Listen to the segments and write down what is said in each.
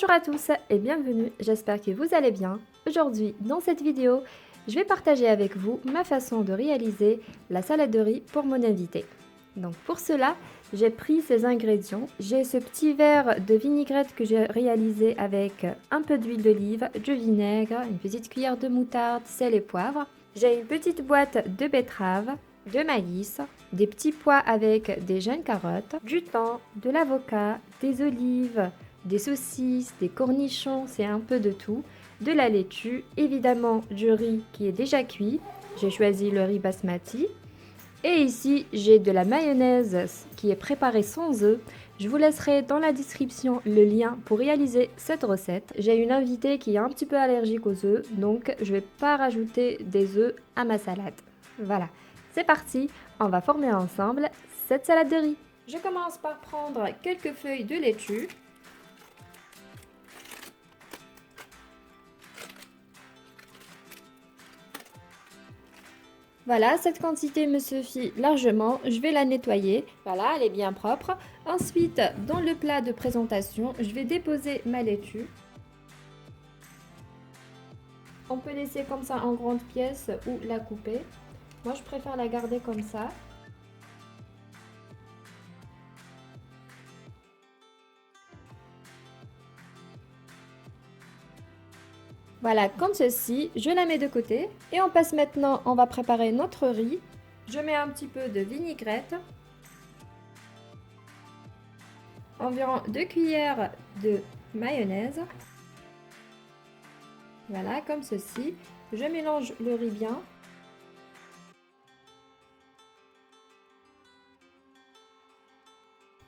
Bonjour à tous et bienvenue, j'espère que vous allez bien. Aujourd'hui, dans cette vidéo, je vais partager avec vous ma façon de réaliser la salade de riz pour mon invité. Donc pour cela, j'ai pris ces ingrédients. J'ai ce petit verre de vinaigrette que j'ai réalisé avec un peu d'huile d'olive, du vinaigre, une petite cuillère de moutarde, sel et poivre. J'ai une petite boîte de betterave, de maïs, des petits pois avec des jeunes carottes, du thon, de l'avocat, des olives, des saucisses, des cornichons, c'est un peu de tout, de la laitue, évidemment du riz qui est déjà cuit. J'ai choisi le riz basmati. Et ici, j'ai de la mayonnaise qui est préparée sans œufs. Je vous laisserai dans la description le lien pour réaliser cette recette. J'ai une invitée qui est un petit peu allergique aux œufs, donc je ne vais pas rajouter des œufs à ma salade. Voilà, c'est parti, on va former ensemble cette salade de riz. Je commence par prendre quelques feuilles de laitue. Voilà, cette quantité me suffit largement. Je vais la nettoyer. Voilà, elle est bien propre. Ensuite, dans le plat de présentation, je vais déposer ma laitue. On peut laisser comme ça en grandes pièces ou la couper. Moi, je préfère la garder comme ça. Voilà, comme ceci, je la mets de côté. Et on passe maintenant, on va préparer notre riz. Je mets un petit peu de vinaigrette. Environ 2 cuillères de mayonnaise. Voilà, comme ceci. Je mélange le riz bien.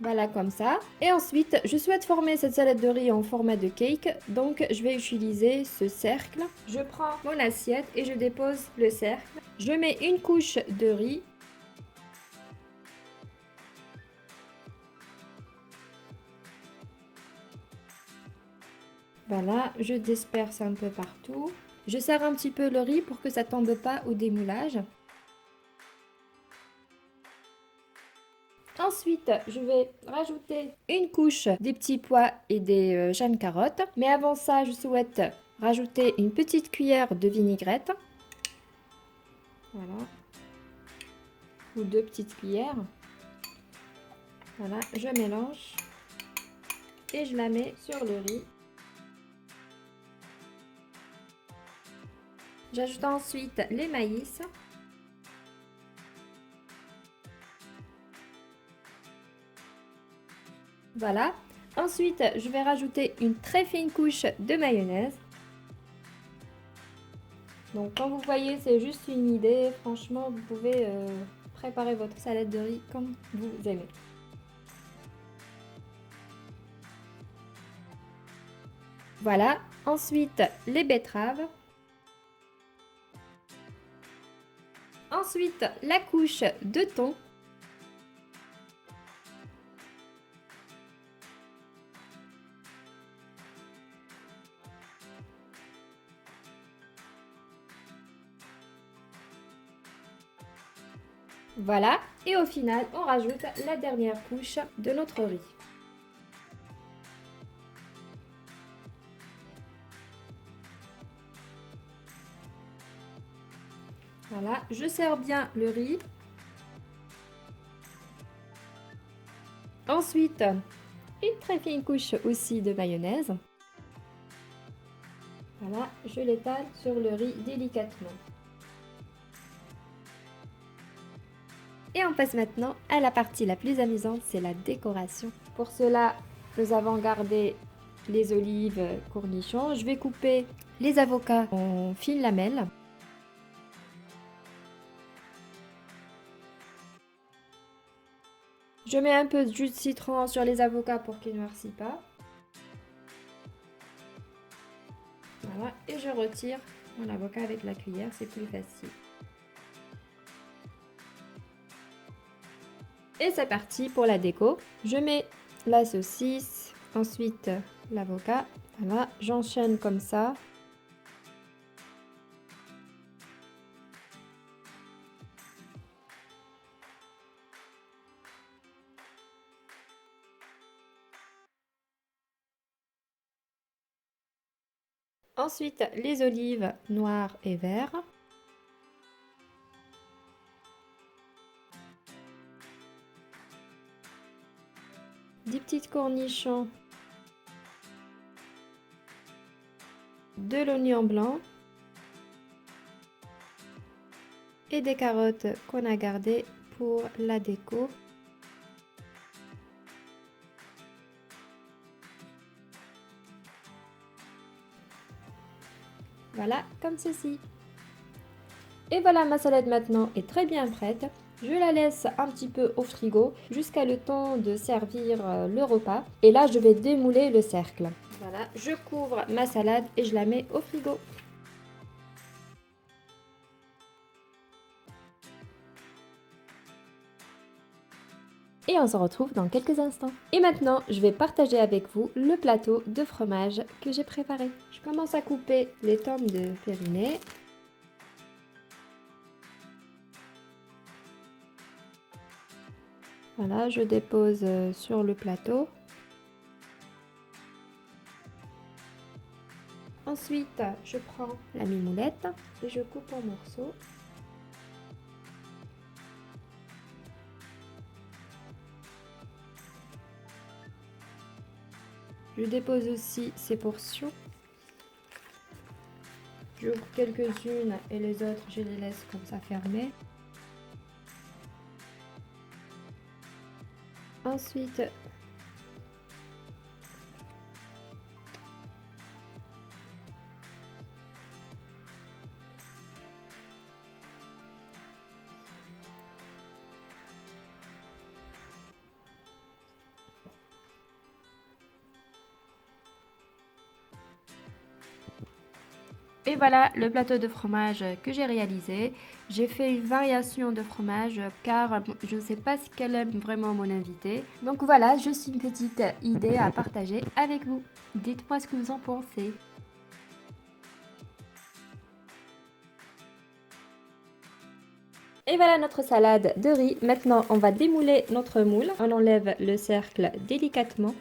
Voilà, comme ça. Et ensuite, je souhaite former cette salade de riz en format de cake. Donc, je vais utiliser ce cercle. Je prends mon assiette et je dépose le cercle. Je mets une couche de riz. Voilà, je disperse un peu partout. Je serre un petit peu le riz pour que ça tombe pas au démoulage. Ensuite, je vais rajouter une couche des petits pois et des jeunes carottes. Mais avant ça, je souhaite rajouter une petite cuillère de vinaigrette. Voilà. Ou 2 petites cuillères. Voilà, je mélange et je la mets sur le riz. J'ajoute ensuite les maïs. Voilà. Ensuite, je vais rajouter une très fine couche de mayonnaise. Donc, comme vous voyez, c'est juste une idée. Franchement, vous pouvez préparer votre salade de riz comme vous aimez. Voilà. Ensuite, les betteraves. Ensuite, la couche de thon. Voilà, et au final, on rajoute la dernière couche de notre riz. Voilà, je sers bien le riz. Ensuite, une très fine couche aussi de mayonnaise. Voilà, je l'étale sur le riz délicatement. Et on passe maintenant à la partie la plus amusante, c'est la décoration. Pour cela, nous avons gardé les olives, cornichons. Je vais couper les avocats en fines lamelles. Je mets un peu de jus de citron sur les avocats pour qu'ils ne noircissent pas. Voilà, et je retire mon avocat avec la cuillère, c'est plus facile. Et c'est parti pour la déco. Je mets la saucisse, ensuite l'avocat. Voilà, j'enchaîne comme ça. Ensuite, les olives noires et vertes. Des petits cornichons. De l'oignon blanc. Et des carottes qu'on a gardées pour la déco. Voilà, comme ceci. Et voilà, ma salade maintenant est très bien prête. Je la laisse un petit peu au frigo jusqu'à le temps de servir le repas. Et là, je vais démouler le cercle. Voilà, je couvre ma salade et je la mets au frigo. Et on se retrouve dans quelques instants. Et maintenant, je vais partager avec vous le plateau de fromage que j'ai préparé. Je commence à couper les tomes de Périnée. Voilà, je dépose sur le plateau. Ensuite, je prends la mimoulette et je coupe en morceaux. Je dépose aussi ces portions. J'ouvre quelques-unes et les autres, je les laisse comme ça fermées. Ensuite, et voilà le plateau de fromage que j'ai réalisé. J'ai fait une variation de fromage car je ne sais pas ce qu'elle aime vraiment mon invité. Donc voilà, juste une petite idée à partager avec vous. Dites-moi ce que vous en pensez. Et voilà notre salade de riz. Maintenant, on va démouler notre moule. On enlève le cercle délicatement.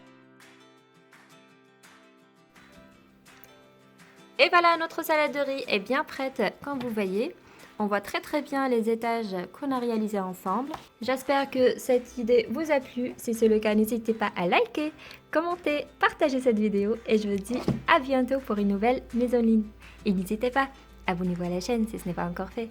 Et voilà, notre salade de riz est bien prête, comme vous voyez. On voit très bien les étages qu'on a réalisés ensemble. J'espère que cette idée vous a plu. Si c'est le cas, n'hésitez pas à liker, commenter, partager cette vidéo. Et je vous dis à bientôt pour une nouvelle mise en ligne. Et n'hésitez pas, abonnez-vous à la chaîne si ce n'est pas encore fait.